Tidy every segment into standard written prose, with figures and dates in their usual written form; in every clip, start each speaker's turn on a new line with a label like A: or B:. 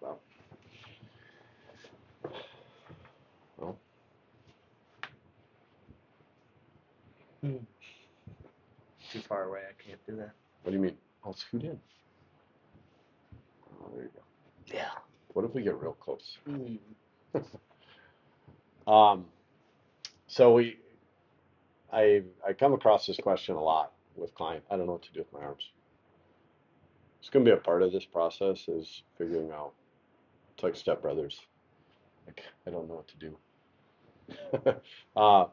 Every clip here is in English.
A: Well, well,
B: Hmm. Too far away. I can't do that.
A: what do you mean? I'll scoot in. Oh, there you go.
B: Yeah.
A: What if we get real close?
B: Mm.
A: Um, so I come across this question a lot with client. I don't know what to do with my arms. It's going to be a part of this process is figuring out. It's like stepbrothers. Like I don't know what to do. uh,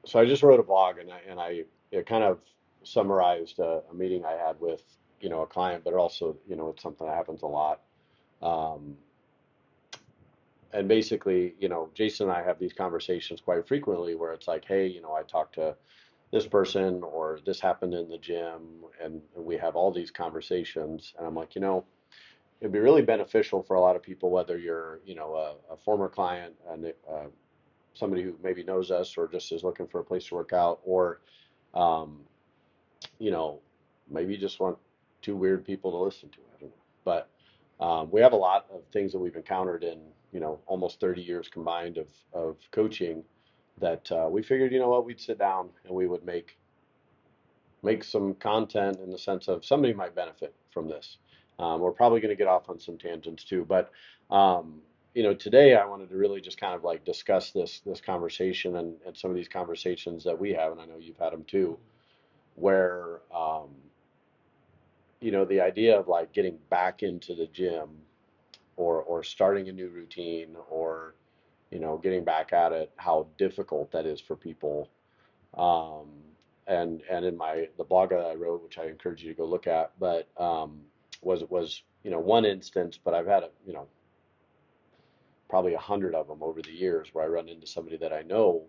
A: so I just wrote a blog and I it kind of summarized a meeting I had with a client, but also it's something that happens a lot. Um, and basically, Jason and I have these conversations quite frequently where it's like, hey, I talked to this person or this happened in the gym, and we have all these conversations, and I'm like, it'd be really beneficial for a lot of people, whether you're, a former client and somebody who maybe knows us or just is looking for a place to work out, or um, you know, maybe you just want two weird people to listen to. I don't know. But we have a lot of things that we've encountered in, almost 30 years combined of coaching that we figured, what, we'd sit down and we would make some content in the sense of somebody might benefit from this. We're probably going to get off on some tangents too, but today I wanted to really just kind of like discuss this conversation and some of these conversations that we have, and I know you've had them too, where the idea of like getting back into the gym or starting a new routine or getting back at it, how difficult that is for people. Um, and in the blog that I wrote, which I encourage you to go look at, but was one instance, but I've had probably 100 of them over the years where I run into somebody that I know,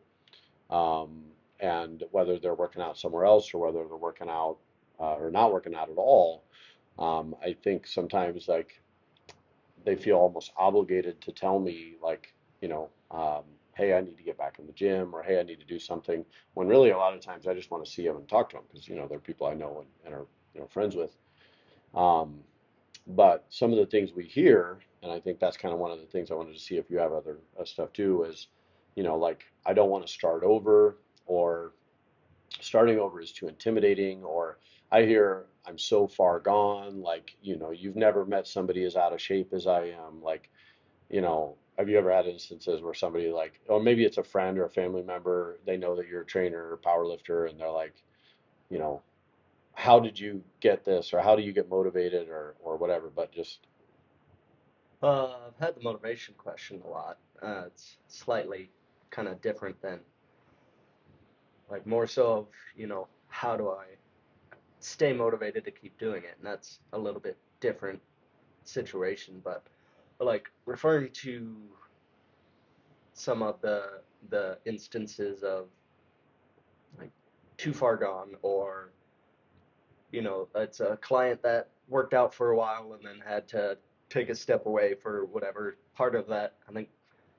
A: um, and whether they're working out somewhere else or whether they're working out or not working out at all, I think sometimes like they feel almost obligated to tell me like, hey, I need to get back in the gym or hey, I need to do something. When really a lot of times I just want to see them and talk to them because they're people I know and are friends with. Um, but some of the things we hear, and I think that's kind of one of the things I wanted to see if you have other stuff too, is like I don't want to start over, or starting over is too intimidating, or I hear I'm so far gone, like you've never met somebody as out of shape as I am, like have you ever had instances where somebody like, or maybe it's a friend or a family member, they know that you're a trainer or power lifter, and they're like, you know, how did you get this, or how do you get motivated, or whatever, but just
B: I've had the motivation question a lot. It's slightly kind of different than like more so of how do I stay motivated to keep doing it, and that's a little bit different situation. But like referring to some of the instances of like too far gone, or it's a client that worked out for a while and then had to take a step away for whatever part of that. I think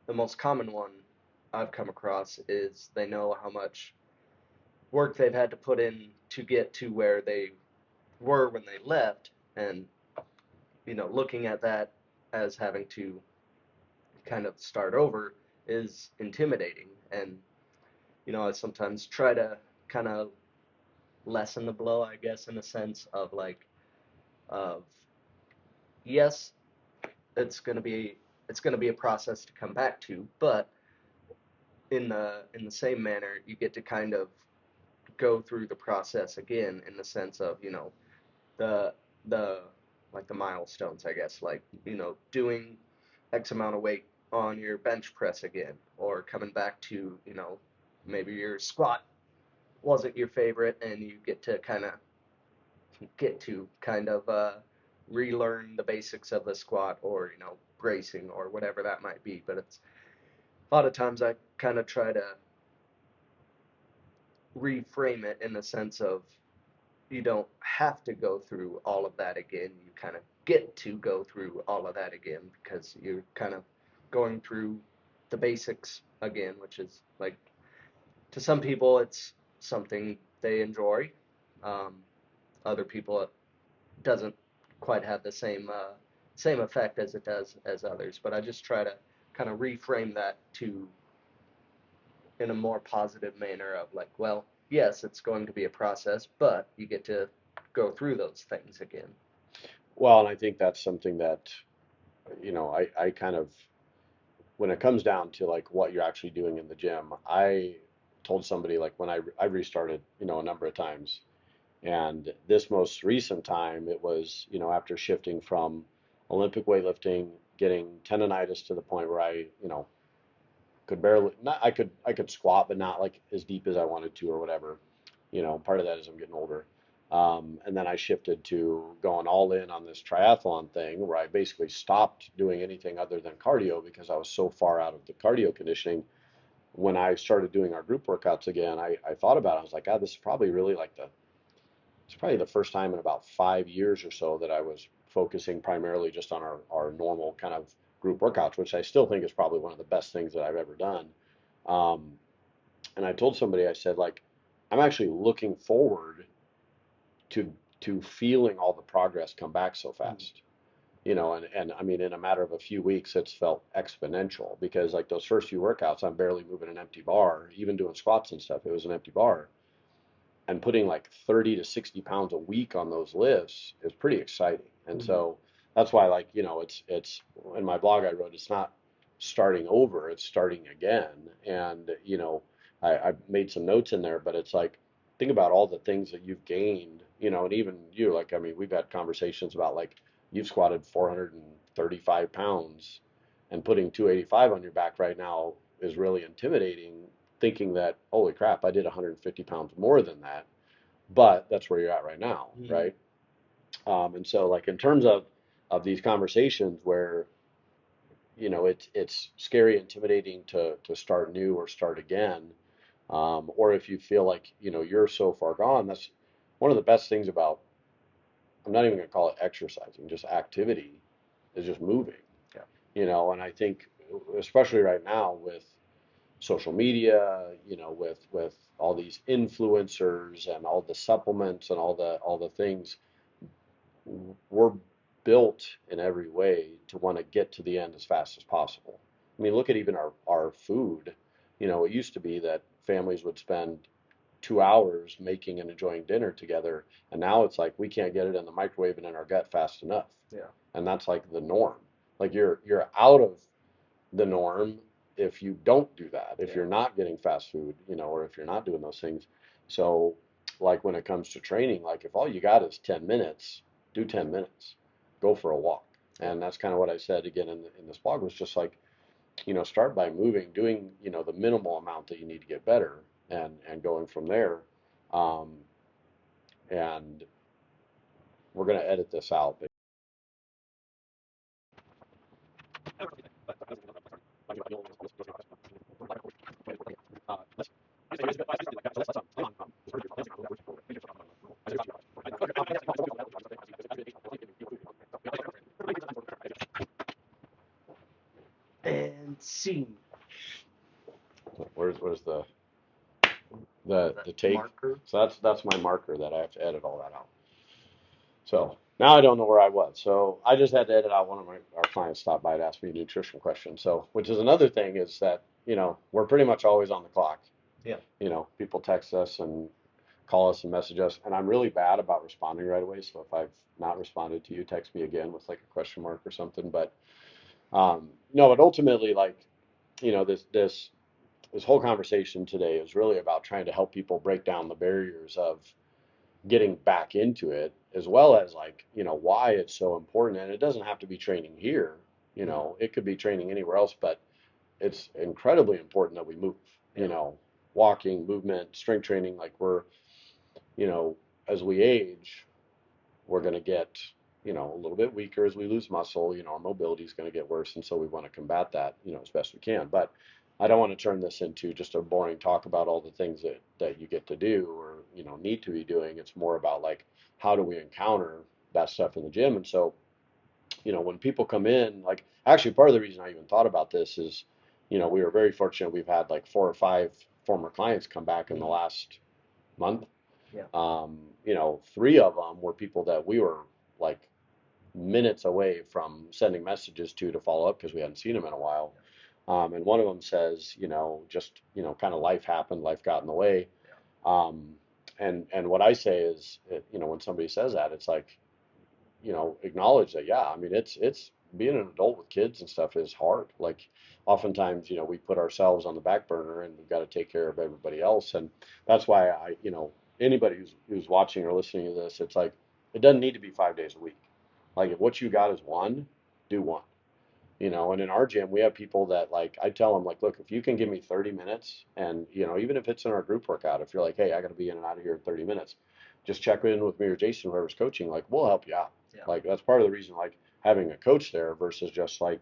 B: the most common one I've come across is they know how much work they've had to put in to get to where they were when they left, and looking at that as having to kind of start over is intimidating. And I sometimes try to kind of lessen the blow, I guess, in a sense of like, of yes, it's gonna be it's gonna be a process to come back to, but in the same manner, you get to kind of go through the process again in the sense of the the like the milestones, I guess, like doing X amount of weight on your bench press again, or coming back to maybe your squat wasn't your favorite, and you get to kind of relearn the basics of the squat, or bracing or whatever that might be. But it's a lot of times I kind of try to reframe it in the sense of you don't have to go through all of that again. You kind of get to go through all of that again because you're kind of going through the basics again, which is like to some people it's something they enjoy. Um, Other people it doesn't quite have the same same effect as it does as others, but I just try to kind of reframe that to in a more positive manner of like, well, yes, it's going to be a process, but you get to go through those things again.
A: Well, and I think that's something that, I kind of, when it comes down to like what you're actually doing in the gym, I told somebody like when I restarted, a number of times. And this most recent time, it was, after shifting from Olympic weightlifting, getting tendonitis to the point where I, could barely, not, I could squat, but not like as deep as I wanted to or whatever. Part of that is I'm getting older. And then I shifted to going all in on this triathlon thing where I basically stopped doing anything other than cardio because I was so far out of the cardio conditioning. When I started doing our group workouts again, I thought about it. I was like, God, this is probably really like it's probably the first time in about 5 years or so that I was focusing primarily just on our normal kind of group workouts, which I still think is probably one of the best things that I've ever done. Um, and I told somebody, I said, like, I'm actually looking forward to feeling all the progress come back so fast. And I mean, in a matter of a few weeks, it's felt exponential because like those first few workouts, I'm barely moving an empty bar, even doing squats and stuff. It was an empty bar, and putting like 30 to 60 pounds a week on those lifts is pretty exciting. And
B: Mm-hmm.
A: so that's why, like, it's in my blog I wrote, it's not starting over, it's starting again. And, I made some notes in there, but it's like, think about all the things that you've gained, and even you, like, I mean, we've had conversations about like, you've squatted 435 pounds and putting 285 on your back right now is really intimidating, thinking that, holy crap, I did 150 pounds more than that. But that's where you're at right now,
B: Mm-hmm.
A: right? And so, like in terms of these conversations where it's scary, intimidating to start new or start again, or if you feel like you're so far gone, that's one of the best things about. I'm not even going to call it exercising, just activity is just moving,
B: Yeah.
A: and I think especially right now with social media, with all these influencers and all the supplements and all the things, we're built in every way to want to get to the end as fast as possible. I mean, look at even our food. It used to be that families would spend 2 hours making and enjoying dinner together, and now it's like we can't get it in the microwave and in our gut fast enough.
B: Yeah.
A: And that's like the norm. Like you're out of the norm if you don't do that, if
B: Yeah.
A: you're not getting fast food, or if you're not doing those things. So, like when it comes to training, like if all you got is 10 minutes, do 10 minutes, go for a walk.
B: Yeah.
A: And that's kind of what I said again in this blog was just like, start by moving, doing, the minimal amount that you need to get better and going from there. Um, and we're going to edit this out.
B: And scene.
A: Where's the take?
B: Marker.
A: So that's my marker that I have to edit all that out. So now I don't know where I was. So I just had to edit out one of our clients stopped by to ask me a nutrition question. So, which is another thing is that, we're pretty much always on the clock.
B: Yeah.
A: People text us and call us and message us, and I'm really bad about responding right away. So if I've not responded to you, text me again with like a question mark or something. But no, but ultimately, like, this whole conversation today is really about trying to help people break down the barriers of getting back into it, as well as like, why it's so important. And it doesn't have to be training here, it could be training anywhere else, but it's incredibly important that we move,
B: Yeah.
A: walking, movement, strength training. Like you know, as we age, we're going to get, a little bit weaker as we lose muscle. Our mobility is going to get worse. And so we want to combat that, as best we can. But I don't want to turn this into just a boring talk about all the things that you get to do or, need to be doing. It's more about like, how do we encounter that stuff in the gym? And so, when people come in, like actually part of the reason I even thought about this is, we were very fortunate. We've had like 4 or 5 former clients come back in the
B: Mm-hmm.
A: last month.
B: Yeah.
A: 3 of them were people that we were like minutes away from sending messages to follow up because we hadn't seen them in a while. And one of them says, just, kind of life happened, life got in the way. Um, and what I say is, when somebody says that, it's like, acknowledge that, yeah, I mean, it's being an adult with kids and stuff is hard. Like oftentimes, we put ourselves on the back burner and we've got to take care of everybody else. And that's why anybody who's watching or listening to this, it's like, it doesn't need to be 5 days a week. Like if what you got is one, do one. And in our gym, we have people that like, I tell them like, look, if you can give me 30 minutes and, even if it's in our group workout, if you're like, hey, I got to be in and out of here in 30 minutes, just check in with me or Jason, whoever's coaching, like, we'll help you out.
B: Yeah.
A: Like, that's part of the reason, like, having a coach there versus just like,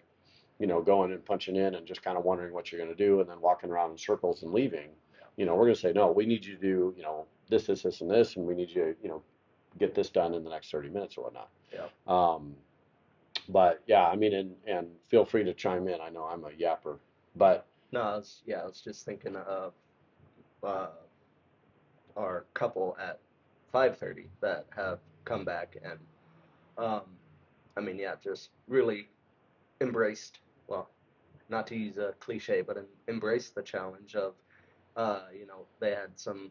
A: going and punching in and just kind of wondering what you're going to do and then walking around in circles and leaving. We're going to say, no, we need you to do, this, and this, and we need you to, get this done in the next 30 minutes or whatnot.
B: Yeah.
A: But yeah, I mean, and feel free to chime in. I know I'm a yapper, but
B: No, I was just thinking of uh, our couple at 5:30 that have come back and um, I mean, yeah, just really embraced, well, not to use a cliche, but embraced the challenge of, they had some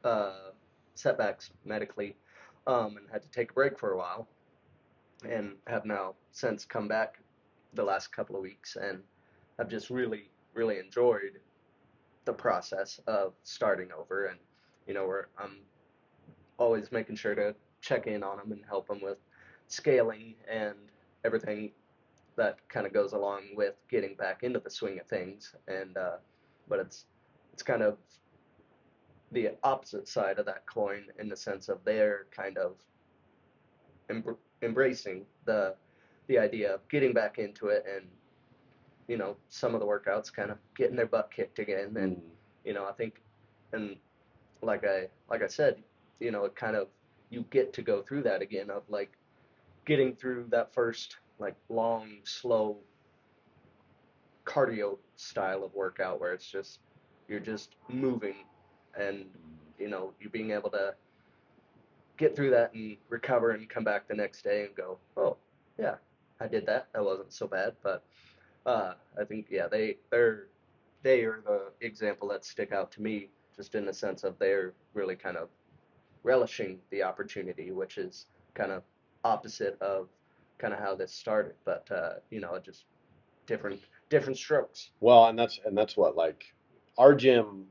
B: uh, setbacks medically and had to take a break for a while and have now since come back the last couple of weeks and have just really, really enjoyed the process of starting over. And, where I'm always making sure to check in on them and help them with scaling and everything that kind of goes along with getting back into the swing of things. And but it's kind of the opposite side of that coin in the sense of they're kind of embracing the idea of getting back into it and some of the workouts kind of getting their butt kicked again. And I think, and like I said, it kind of, you get to go through that again of like getting through that first like long slow cardio style of workout where it's just, you're just moving and you being able to get through that and recover and come back the next day and go, oh yeah, I did that, that wasn't so bad. But I think, yeah, they are the example that stick out to me, just in the sense of they're really kind of relishing the opportunity, which is kind of opposite of kind of how this started. But just different strokes.
A: well, and that's what like our gym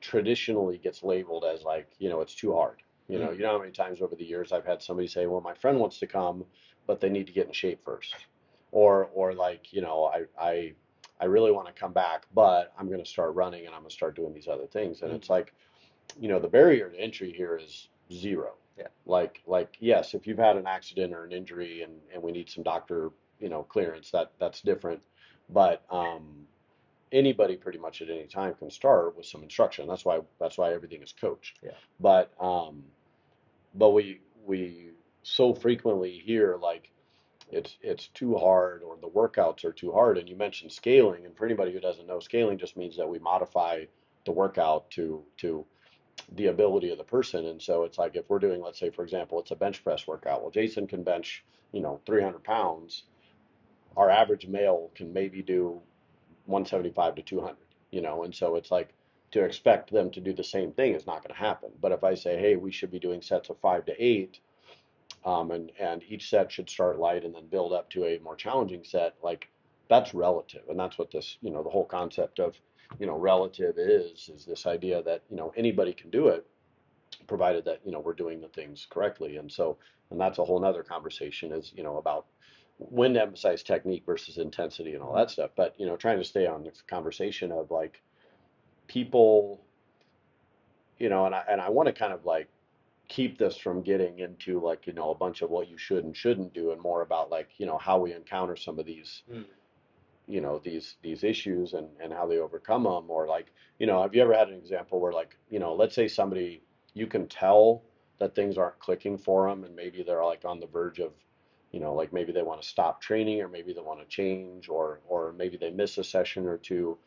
A: traditionally gets labeled as like, it's too hard.
B: Mm,
A: How many times over the years I've had somebody say, well, my friend wants to come, but they need to get in shape first. Or like, I really want to come back, but I'm going to start running and I'm going to start doing these other things. And
B: mm,
A: it's like, the barrier to entry here is zero.
B: yeah,
A: Like yes, if you've had an accident or an injury and we need some doctor, clearance, that's different. But anybody pretty much at any time can start with some instruction. That's why everything is coached.
B: yeah,
A: But we so frequently hear like it's too hard or the workouts are too hard. And you mentioned scaling, and for anybody who doesn't know, scaling just means that we modify the workout to the ability of the person. And so it's like if we're doing, let's say, for example, it's a bench press workout. Well, Jason can bench, 300 pounds. Our average male can maybe do 175 to 200, and so it's like to expect them to do the same thing is not going to happen. But if I say, hey, we should be doing sets of 5 to 8, and each set should start light and then build up to a more challenging set, like that's relative. And that's what this, the whole concept of, relative is this idea that, anybody can do it provided that, we're doing the things correctly. And so, and that's a whole nother conversation is, about when to emphasize technique versus intensity and all that stuff. But, trying to stay on this conversation of like people, and I want to kind of like keep this from getting into like, a bunch of what you should and shouldn't do and more about like, how we encounter some of these,
B: mm,
A: these issues and how they overcome them. Or like, have you ever had an example where like, let's say somebody, you can tell that things aren't clicking for them and maybe they're like on the verge of, like maybe they want to stop training or maybe they want to change or maybe they miss a session or two.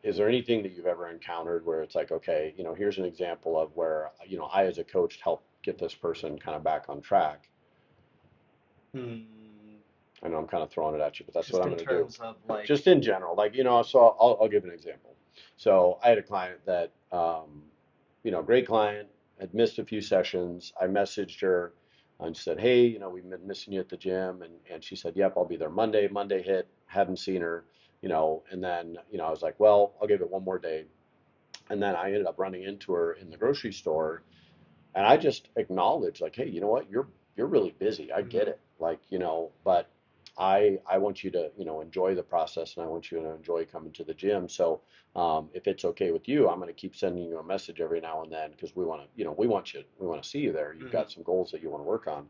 A: Is there anything that you've ever encountered where it's like, okay, here's an example of where, I as a coach help get this person kind of back on track?
B: Hmm,
A: I know I'm kind of throwing it at you, but that's what
B: just
A: I'm
B: in
A: going to do.
B: terms of like,
A: Just in general, like, so I'll give an example. So I had a client that, great client, had missed a few sessions. I messaged her and said, hey, we've been missing you at the gym. And she said, yep, I'll be there Monday. Monday hit, hadn't seen her, and then, I was like, well, I'll give it one more day. And then I ended up running into her in the grocery store, and I just acknowledged, like, hey, you know what, you're really busy. I get
B: hmm
A: it. Like, but I want you to, enjoy the process, and I want you to enjoy coming to the gym. So if it's okay with you, I'm going to keep sending you a message every now and then, because we want to, we want to see you there. You've got
B: hmm
A: some goals that you want to work on.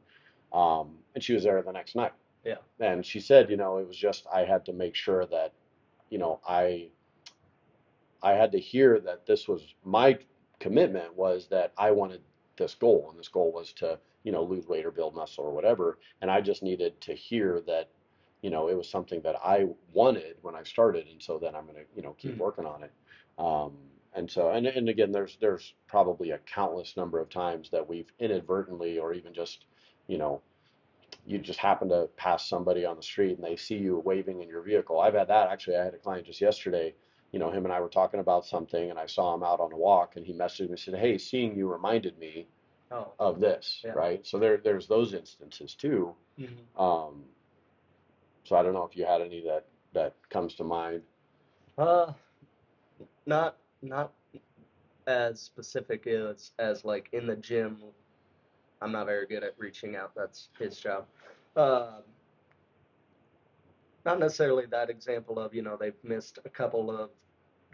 A: And she was there the next night,
B: yeah,
A: and she said, it was just, I had to make sure that, you know, I I had to hear that this was my commitment, was that I wanted this goal, and this goal was to, lose weight or build muscle or whatever. And I just needed to hear that, it was something that I wanted when I started. And so then I'm going to, keep
B: hmm
A: working on it. Um, and so, and again, there's probably a countless number of times that we've inadvertently, or even just, you know, you just happen to pass somebody on the street and they see you waving in your vehicle. I've had that. Actually, I had a client just yesterday, him and I were talking about something, and I saw him out on a walk, and he messaged me and said, hey, seeing you reminded me
B: oh,
A: of this,
B: yeah,
A: right? So there's those instances too.
B: hmm
A: Um, so I don't know if you had any that comes to mind.
B: uh, not as specific as like in the gym. I'm not very good at reaching out. That's his job. Um, Not necessarily that example of, they've missed a couple of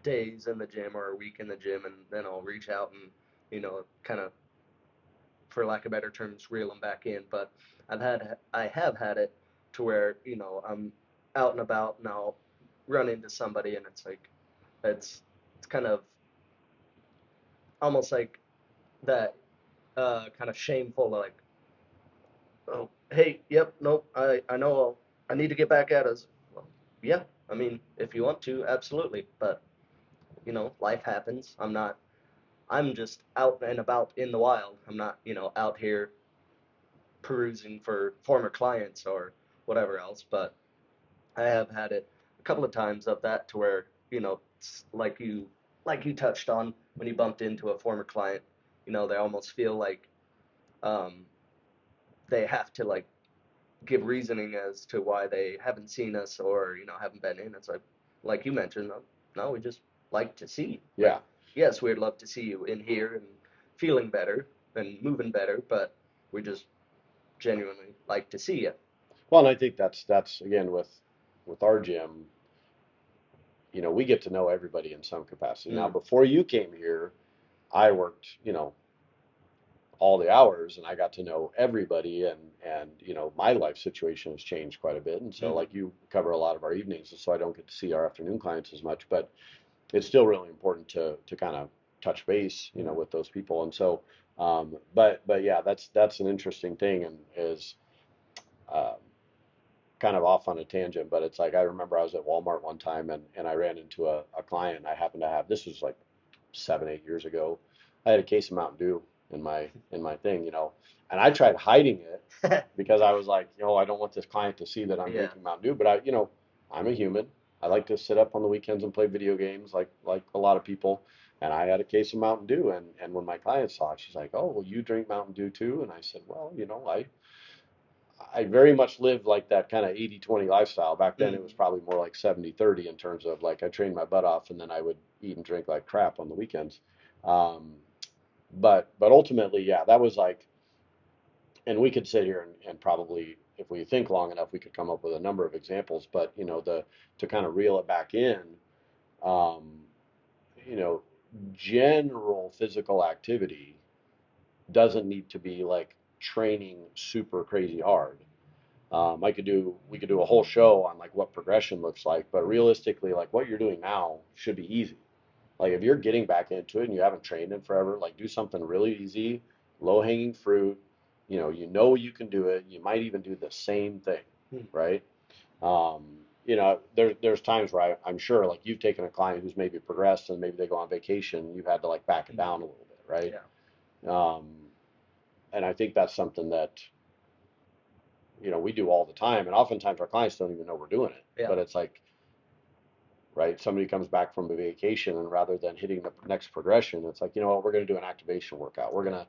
B: days in the gym or a week in the gym, and then I'll reach out and, kind of, for lack of better terms, reel them back in. But I have had it to where, I'm out and about and I'll run into somebody, and it's like, it's kind of almost like that, kind of shameful, like, oh, hey, yep, nope, I know I need to get back at us. Well, yeah, I mean, if you want to, absolutely, but life happens. I'm just out and about in the wild. I'm not, out here perusing for former clients or whatever else, but I have had it a couple of times of that to where, it's like you touched on when you bumped into a former client, they almost feel like um they have to like give reasoning as to why they haven't seen us or haven't been in. It's like you mentioned, no, we just like to see you. Like,
A: Yeah.
B: yes, we'd love to see you in here and feeling better and moving better, but we just genuinely like to see you.
A: Well, and I think that's again with our gym, we get to know everybody in some capacity. Now,
B: Mm,
A: before you came here, I worked, all the hours, and I got to know everybody, and my life situation has changed quite a bit. And so,
B: mm,
A: like, you cover a lot of our evenings, and so I don't get to see our afternoon clients as much, but it's still really important to kind of touch base,
B: mm,
A: with those people. And so but yeah, that's an interesting thing, and is um, kind of off on a tangent, but it's like, I remember I was at Walmart one time, and I ran into a client, and I happened to have, this was like 7, 8 years ago. I had a case of Mountain Dew in my thing, and I tried hiding it because I was like, I don't want this client to see that I'm
B: yeah.
A: drinking Mountain Dew, but I'm a human. I like to sit up on the weekends and play video games, like a lot of people. And I had a case of Mountain Dew, and when my client saw it, she's like, "Oh, well, you drink Mountain Dew too?" And I said, "Well, I very much lived like that kind of 80-20 lifestyle. Back then, it was
B: Mm,
A: probably more like 70-30 in terms of, like, I trained my butt off, and then I would eat and drink like crap on the weekends. Um, but ultimately, yeah, that was like, and we could sit here and probably, if we think long enough, we could come up with a number of examples. But the to kind of reel it back in, um, you know, general physical activity doesn't need to be like training super crazy hard. We could do a whole show on like what progression looks like, but realistically, like, what you're doing now should be easy. Like, if you're getting back into it and you haven't trained in forever, like, do something really easy, low hanging fruit. You can do it. You might even do the same thing,
B: mm,
A: right? There's times where I'm sure, like, you've taken a client who's maybe progressed, and maybe they go on vacation, you've had to like back it
B: mm,
A: down a little bit, right?
B: yeah.
A: Um, and I think that's something that we do all the time, and oftentimes our clients don't even know we're doing it.
B: Yeah.
A: But it's like, right, somebody comes back from a vacation, and rather than hitting the next progression, it's like, what, we're going to do an activation workout. We're going to,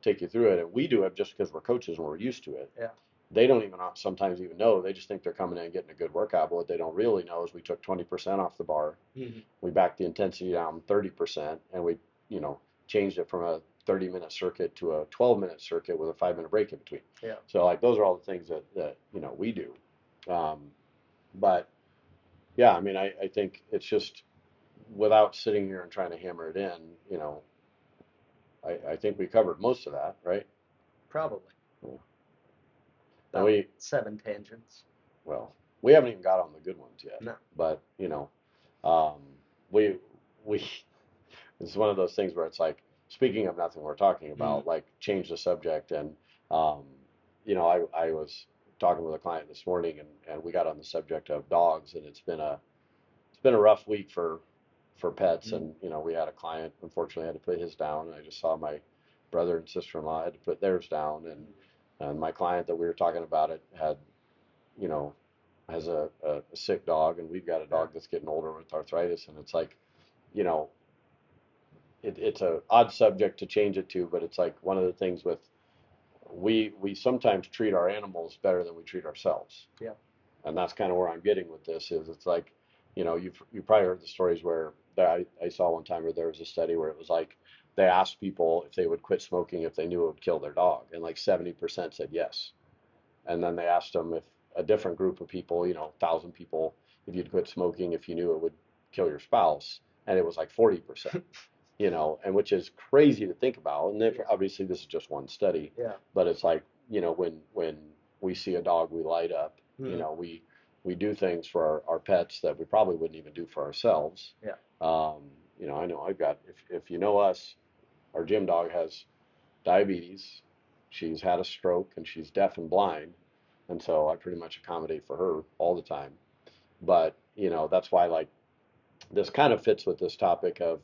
A: take you through it, and we do it just because we're coaches and we're used to it.
B: Yeah.
A: They don't even sometimes even know. They just think they're coming in and getting a good workout. But what they don't really know is we took 20% off the bar.
B: Mm-hmm.
A: We backed the intensity down 30%, and we, changed it from a 30-minute circuit to a 12-minute circuit with a 5-minute break in between.
B: Yeah.
A: So like those are all the things that we do. But yeah, I mean, I think it's just without sitting here and trying to hammer it in, I think we covered most of that, right?
B: Probably.
A: Yeah. And
B: About 7 tangents.
A: well, we haven't even got on the good ones yet.
B: No.
A: But, um, we, it's one of those things where it's like, speaking of nothing, we're talking about like change the subject. And, um, I was talking with a client this morning, and we got on the subject of dogs, and it's been a rough week for pets. And, we had a client, unfortunately, had to put his down. And I just saw my brother and sister-in-law had to put theirs down. And my client that we were talking about it had, you know, has a sick dog, and we've got a dog that's getting older with arthritis. And it's like, you know, it's a odd subject to change it to, but it's like one of the things with we sometimes treat our animals better than we treat ourselves.
B: Yeah.
A: And that's kind of where I'm getting with this is it's like, you probably heard the stories where I saw one time where there was a study where it was like they asked people if they would quit smoking if they knew it would kill their dog, and like 70% said yes. And then they asked them if a different group of people, 1,000 people, if you'd quit smoking if you knew it would kill your spouse, and it was like 40%. And which is crazy to think about. And then obviously this is just one study,
B: Yeah.
A: but it's like, when we see a dog, we light up. We do things for our pets that we probably wouldn't even do for ourselves.
B: Yeah.
A: I know I've got, if you know us, our gym dog has diabetes. She's had a stroke and she's deaf and blind. And so I pretty much accommodate for her all the time. But, that's why like this kind of fits with this topic of,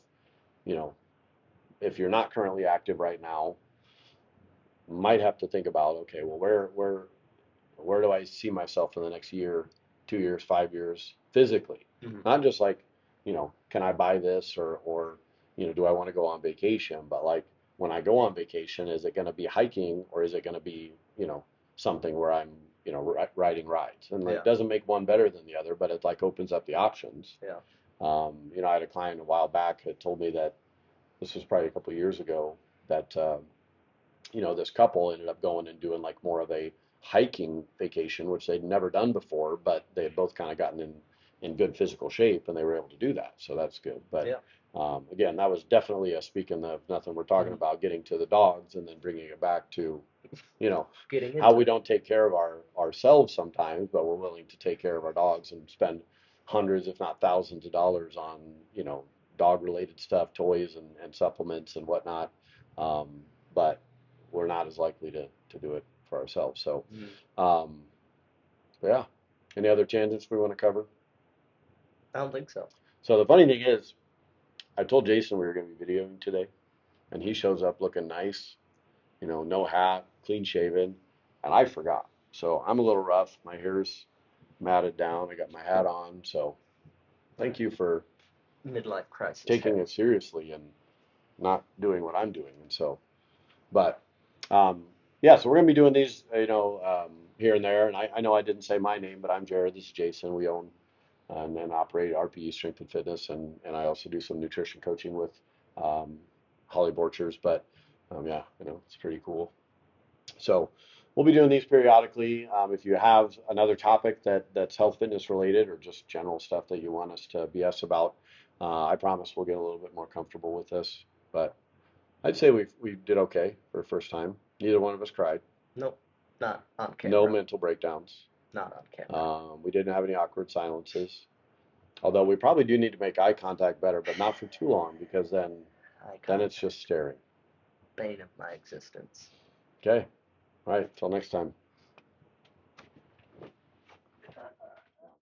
A: you know, if you're not currently active right now, might have to think about, okay, well, where do I see myself in the next year, 2 years, 5 years physically? Not just like, can I buy this or do I want to go on vacation? But like when I go on vacation, is it going to be hiking or is it going to be, something where I'm, riding rides? And like, it doesn't make one better than the other, but it like opens up the options.
B: Yeah.
A: I had a client a while back that told me that this was probably a couple of years ago that this couple ended up going and doing like more of a hiking vacation, which they'd never done before, but they had both kind of gotten in good physical shape and they were able to do that. So that's good. But again, that was definitely a speaking of nothing. We're talking about getting to the dogs and then bringing it back to, how we don't take care of ourselves sometimes, but we're willing to take care of our dogs and spend hundreds, if not thousands of dollars on, dog related stuff, toys and supplements and whatnot. But we're not as likely to do it for ourselves. So, um, yeah. Any other tangents we want to cover?
B: I don't think so.
A: So the funny thing is, I told Jason we were going to be videoing today, and he shows up looking nice, no hat, clean shaven, and I forgot. So I'm a little rough. My hair's matted down. I got my hat on. So thank you for
B: Midlife crisis.
A: taking it seriously and not doing what I'm doing. And so, but yeah, so we're gonna be doing these, here and there. And I know I didn't say my name, but I'm Jared. This is Jason. We own and then operate RPE Strength and Fitness, and I also do some nutrition coaching with Holly Borchers. But yeah, it's pretty cool. So we'll be doing these periodically. If you have another topic that's health fitness related or just general stuff that you want us to BS about, I promise we'll get a little bit more comfortable with this. But I'd say we did okay for the first time. Neither one of us cried.
B: Nope, not on camera.
A: No mental breakdowns.
B: Not on camera.
A: We didn't have any awkward silences. Although we probably do need to make eye contact better, but not for too long because then it's just staring.
B: Bane of my existence.
A: Okay. All right. Till next time.